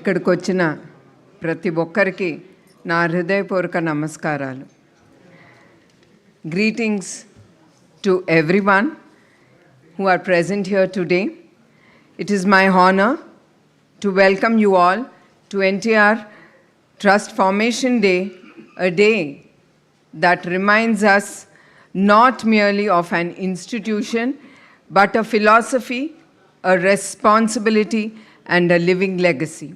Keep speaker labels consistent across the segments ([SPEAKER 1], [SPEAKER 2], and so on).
[SPEAKER 1] ఇక్కడికి వచ్చిన ప్రతి ఒక్కరికి నా హృదయపూర్వక నమస్కారాలు. Greetings to everyone who are present here today. It is my honor to welcome you all to NTR Trust Formation Day, a day that reminds us not merely of an institution, but a philosophy, a responsibility, and a living legacy.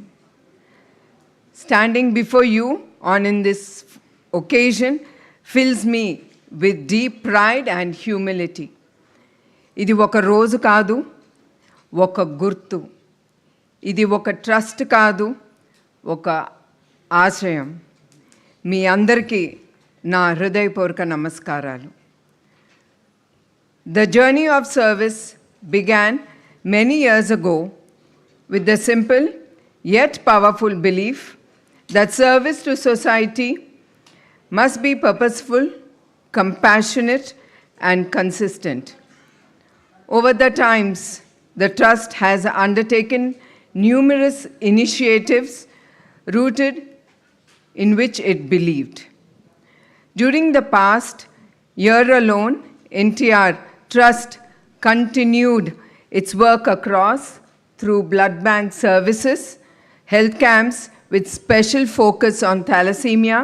[SPEAKER 1] Standing before you on in this occasion fills me with deep pride and humility. ఇది ఒక రోజు కాదు, ఒక గుర్తు. ఇది ఒక trust కాదు, ఒక ఆశయం. మీ అందరికీ నా హృదయపూర్వక నమస్కారాలు. The journey of service began many years ago with the simple yet powerful belief that service to society must be purposeful, compassionate, and consistent. Over the times, the Trust has undertaken numerous initiatives rooted in which it believed. During the past year alone, NTR Trust continued its work across through blood bank services, health camps with special focus on thalassemia,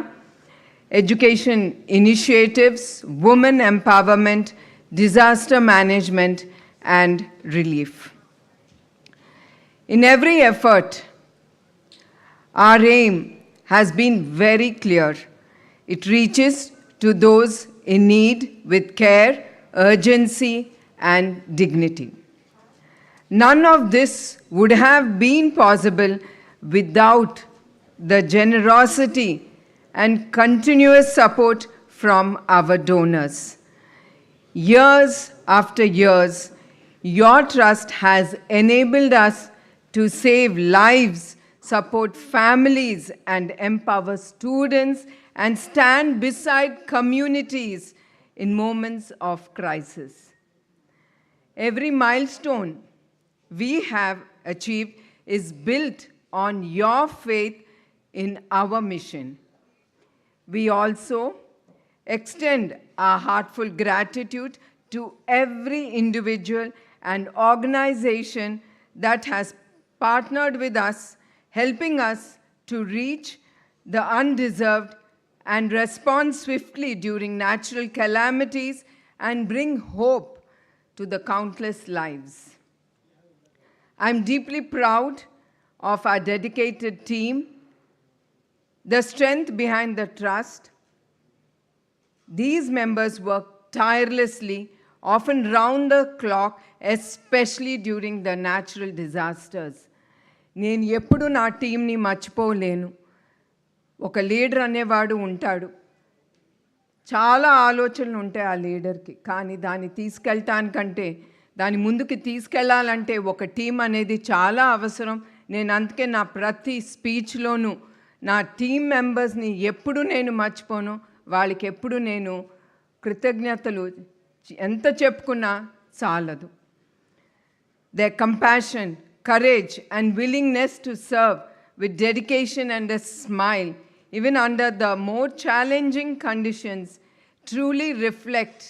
[SPEAKER 1] education initiatives, women empowerment, disaster management, and relief. In every effort, our aim has been very clear. It reaches to those in need with care, urgency, and dignity. None of this would have been possible without the generosity and continuous support from our donors. Years after years, your trust has enabled us to save lives, support families, and empower students, and stand beside communities in moments of crisis. Every milestone we have achieved is built on your faith in our mission. We also extend our heartfelt gratitude to every individual and organization that has partnered with us, helping us to reach the undeserved and respond swiftly during natural calamities and bring hope to the countless lives. I'm deeply proud of our dedicated team, the strength behind the trust. These members work tirelessly, often round the clock, especially during the natural disasters. నేను ఎప్పుడు నా టీంని మర్చిపోలేను. ఒక leader అనేవాడు ఉంటాడు. చాలా ఆలోచనలు ఉంటాయి ఆ లీడర్కి, కానీ దాన్ని తీసుకెళ్ళటానికంటే దాని ముందుకు తీసుకెళ్ళాలంటే ఒక టీం అనేది చాలా అవసరం. నేను అందుకే నా ప్రతి స్పీచ్లోనూ నా టీం మెంబర్స్ని ఎప్పుడు నేను మర్చిపోను. వాళ్ళకి ఎప్పుడు నేను కృతజ్ఞతలు ఎంత చెప్పుకున్నా చాలదు. Their compassion, courage, and willingness to serve with dedication and a smile, even under the more challenging conditions, truly reflect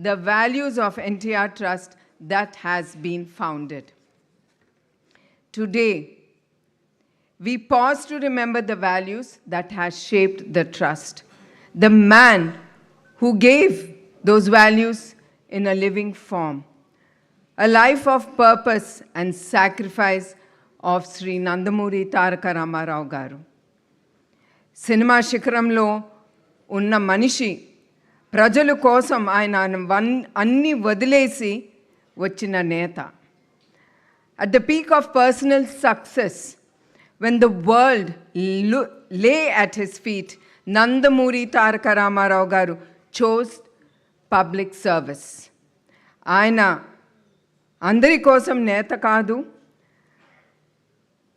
[SPEAKER 1] the values of NTR Trust that has been founded. Today, we pause to remember the values that has shaped the trust. The man who gave those values in a living form. A life of purpose and sacrifice of Sri Nandamuri Taraka Ramarao Garu. Cinema శిఖరంలో ఉన్న మనిషి ప్రజల కోసం ఆయన అన్నీ వదిలేసి వచ్చిన నేత. At the peak of personal success, when the world lay at his feet, Nandamuri Taraka Ramarao Garu chose public service. ఆయన అందరి కోసం నేత కాదు,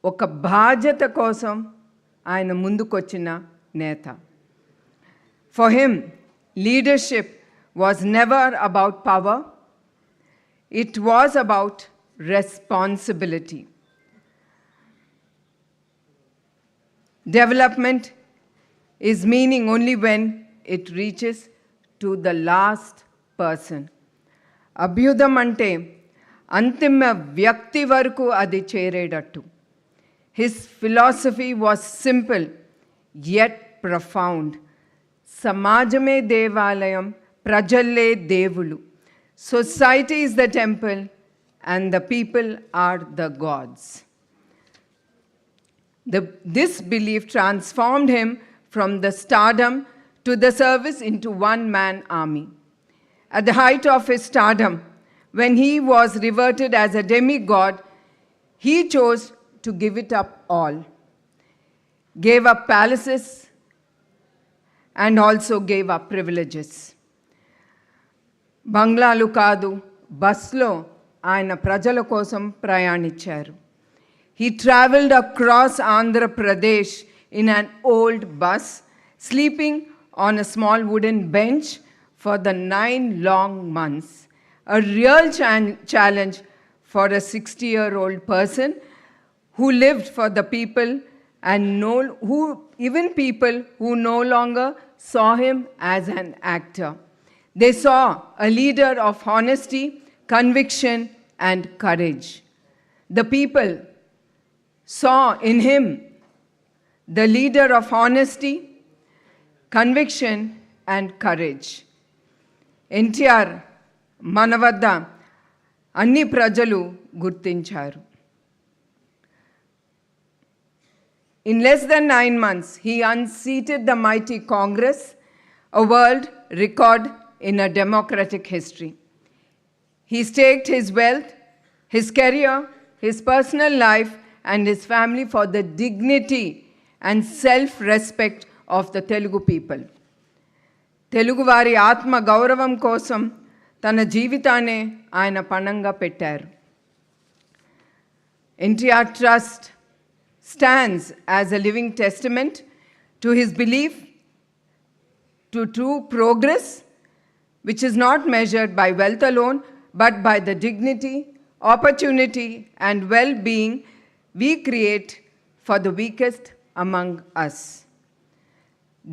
[SPEAKER 1] ఒక బాధ్యత కోసం ఆయన ముందుకొచ్చిన నేత. For him, leadership was never about power, it was about responsibility. Development is meaning only when it reaches to the last person. అభ్యుదం అంటే అంతిమ వ్యక్తి వరకు అది చేరేటట్టు. His philosophy was simple yet profound. సమాజమే దేవాలయం, ప్రజల్లే దేవులు. Society is the temple and the people are the gods. This belief transformed him from the stardom to the service into one-man army. At the height of his stardom, when he was revered as a demigod, he chose to give it up all. Gave up palaces and also gave up privileges. బంగ్లాలు కాదు, బస్లో ఆయన ప్రజల కోసం ప్రయాణించారు. He traveled across Andhra Pradesh in an old bus, sleeping on a small wooden bench for the 9 long months. A real challenge for a 60-year-old person who lived for the people and even people who no longer saw him as an actor. They saw a leader of honesty, conviction, and courage. The people saw in him the leader of honesty, conviction, and courage. NTR మన వద్ద అన్ని ప్రజలు గుర్తించారు. In less than 9 months, he unseated the mighty Congress, a world record in a democratic history. He staked his wealth, his career, his personal life, and his family for the dignity and self-respect of the Telugu people. Telugu వారి ఆత్మ గౌరవం కోసం తన జీవితాన్ని ఆయన పణంగా పెట్టారు. NTR Trust stands as a living testament to his belief to true progress, which is not measured by wealth alone, but by the dignity, opportunity, and well-being we create for the weakest among us.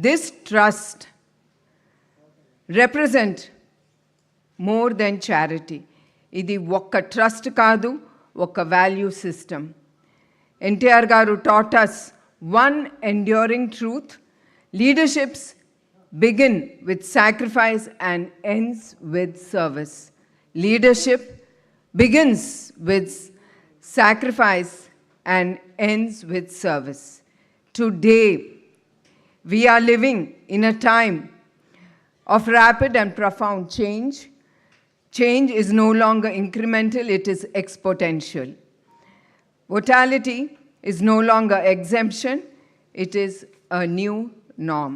[SPEAKER 1] This trust represents more than charity. ఇది ఒక్క trust కాదు, ఒక value system. NTR గారు taught us one enduring truth: leaderships begin with sacrifice and ends with service. Leadership begins with sacrifice and ends with service. Today, we are living in a time of rapid and profound change. Change is no longer incremental, it is exponential. Mortality is no longer exemption, it is a new norm.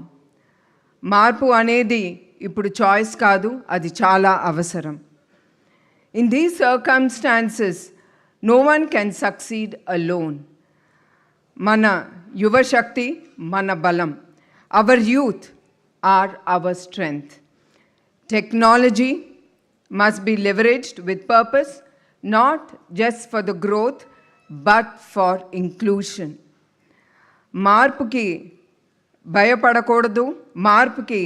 [SPEAKER 1] మార్పు అనేది ఇప్పుడు choice కాదు, అది చాలా అవసరం. In these circumstances, no one can succeed alone. మన యువశక్తి మన బలం. Our youth are our strength. Technology must be leveraged with purpose, not just for the growth, but for inclusion. మార్పుకి భయపడకూడదు, మార్పుకి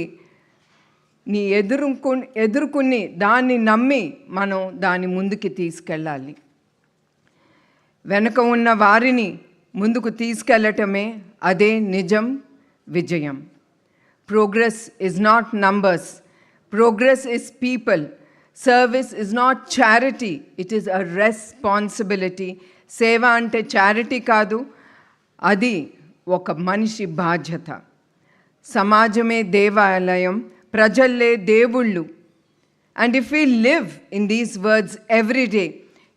[SPEAKER 1] ఎదుర్కొని దాన్ని నమ్మి మనం దాన్ని ముందుకి తీసుకెళ్ళాలి. వెనుక ఉన్న వారిని ముందుకు తీసుకెళ్ళటమే అదే నిజం విజయం. Progress is not numbers. Progress is people. Service is not charity. It is a responsibility. సేవ అంటే చారిటీ కాదు, అది ఒక మనిషి బాధ్యత. సమాజమే దేవాలయం, ప్రజల్లే దేవుళ్ళు. And if we live in these words every day,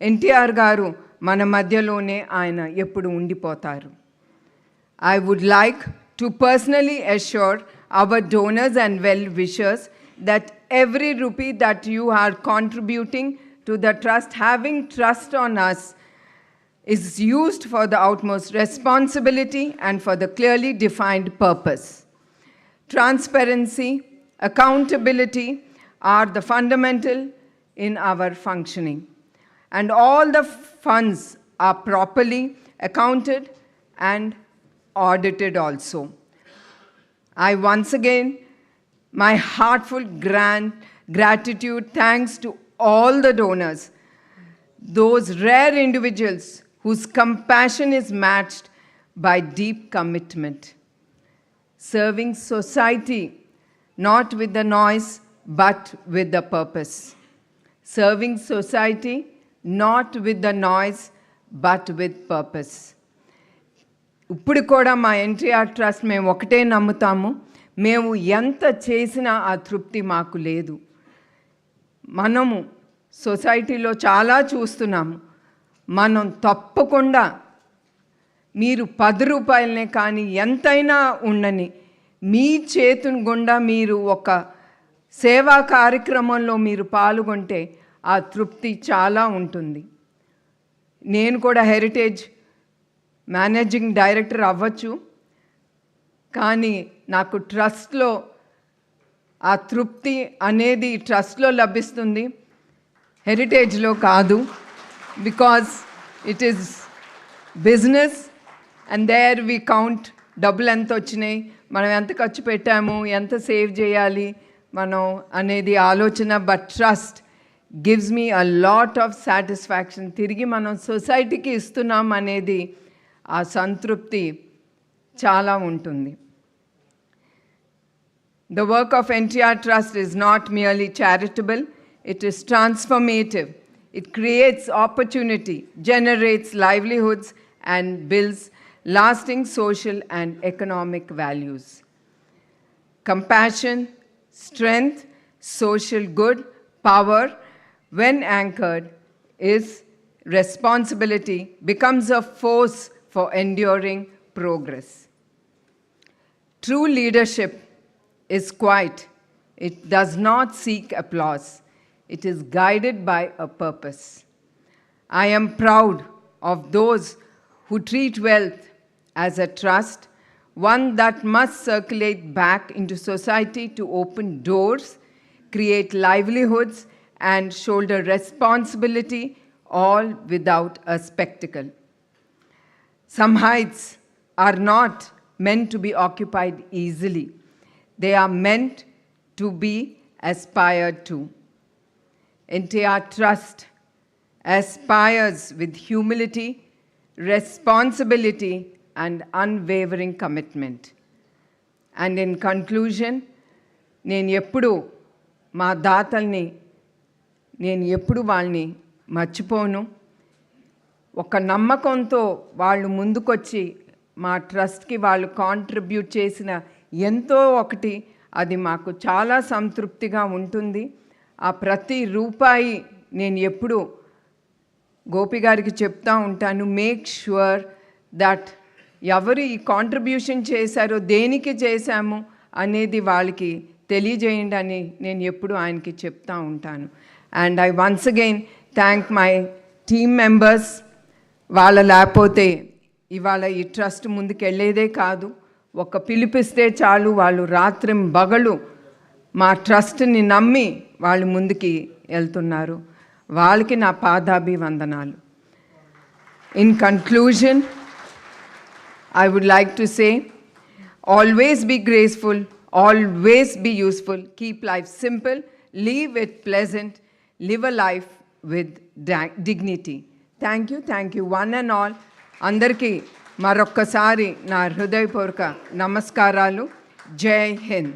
[SPEAKER 1] NTR గారు మన మధ్యలోనే ఆయన ఎప్పుడు ఉండిపోతారు. I would like to personally assure our donors and well-wishers that every rupee that you are contributing to the trust, having trust on us, is used for the utmost responsibility and for the clearly defined purpose. Transparency, accountability are the fundamental in our functioning. And all the funds are properly accounted and audited also. I once again, my heartful gratitude thanks to all the donors, those rare individuals whose compassion is matched by deep commitment. Serving society not with the noise but with the purpose. Serving society not with the noise but with purpose. ఇప్పుడు కూడా మా NTR trust మేము ఒకటే నమ్ముతాము, మేము ఎంత చేసినా ఆ తృప్తి మాకు లేదు. మనము సొసైటీలో చాలా చూస్తున్నాము. మనం తప్పకుండా మీరు 10 రూపాయలనే కానీ ఎంతైనా ఉండని మీ చేతుని గుండా మీరు ఒక సేవా కార్యక్రమంలో మీరు పాల్గొంటే ఆ తృప్తి చాలా ఉంటుంది. నేను కూడా హెరిటేజ్ మేనేజింగ్ డైరెక్టర్ అవ్వచ్చు, కానీ నాకు ట్రస్ట్లో ఆ తృప్తి అనేది ట్రస్ట్లో లభిస్తుంది, హెరిటేజ్లో కాదు. Because it is business and there we count డబ్బులు ఎంత వచ్చినాయి, మనం ఎంత ఖర్చు పెట్టాము, ఎంత సేవ్ చేయాలి మనం అనేది ఆలోచన. But trust gives me a lot of satisfaction. తిరిగి మనం సొసైటీకి ఇస్తున్నాం అనేది ఆ సంతృప్తి చాలా ఉంటుంది. The work of NTR Trust is not merely charitable, it is transformative. It creates opportunity, generates livelihoods, and builds lasting social and economic values. Compassion, strength, social good, power, when anchored, is responsibility, becomes a force for enduring progress. True leadership is quiet. It does not seek applause. It is guided by a purpose. I am proud of those who treat wealth as a trust, one that must circulate back into society to open doors, create livelihoods, and shoulder responsibility, all without a spectacle. Some heights are not meant to be occupied easily. They are meant to be aspired to. NTR Trust aspires with humility, responsibility, and unwavering commitment. And in conclusion, నేను ఎప్పుడు మా దాతల్ని నేను ఎప్పుడు వాళ్ళని మర్చిపోను. ఒక నమ్మకంతో వాళ్ళు ముందుకొచ్చి మా ట్రస్ట్కి వాళ్ళు కాంట్రిబ్యూట్ చేసిన ఎంతో ఒకటి అది మాకు చాలా సంతృప్తిగా ఉంటుంది. ఆ ప్రతి రూపాయి నేను ఎప్పుడు గోపి గారికి చెప్తా ఉంటాను, మేక్ ష్యూర్ దట్ ఎవరు ఈ కాంట్రిబ్యూషన్ చేశారో దేనికి చేశాము అనేది వాళ్ళకి తెలియజేయండి అని నేను ఎప్పుడు ఆయనకి చెప్తా ఉంటాను. And I once again thank my team members. వాళ్ళ లేకపోతే ఇవాళ ఈ ట్రస్ట్ ముందుకు వెళ్ళేదే కాదు. ఒక పిలిపిస్తే చాలు వాళ్ళు రాత్రి బగలు మా ట్రస్ట్ని నమ్మి వాళ్ళు ముందుకి వెళ్తున్నారు. వాళ్ళకి నా పాదాభివందనాలు. In conclusion, I would like to say, always be graceful, always be useful, keep life simple, leave it pleasant, live a life with dignity. Thank you one and all. Andarki marokkasari na hrudayapurka namaskaralu. Jai Hind.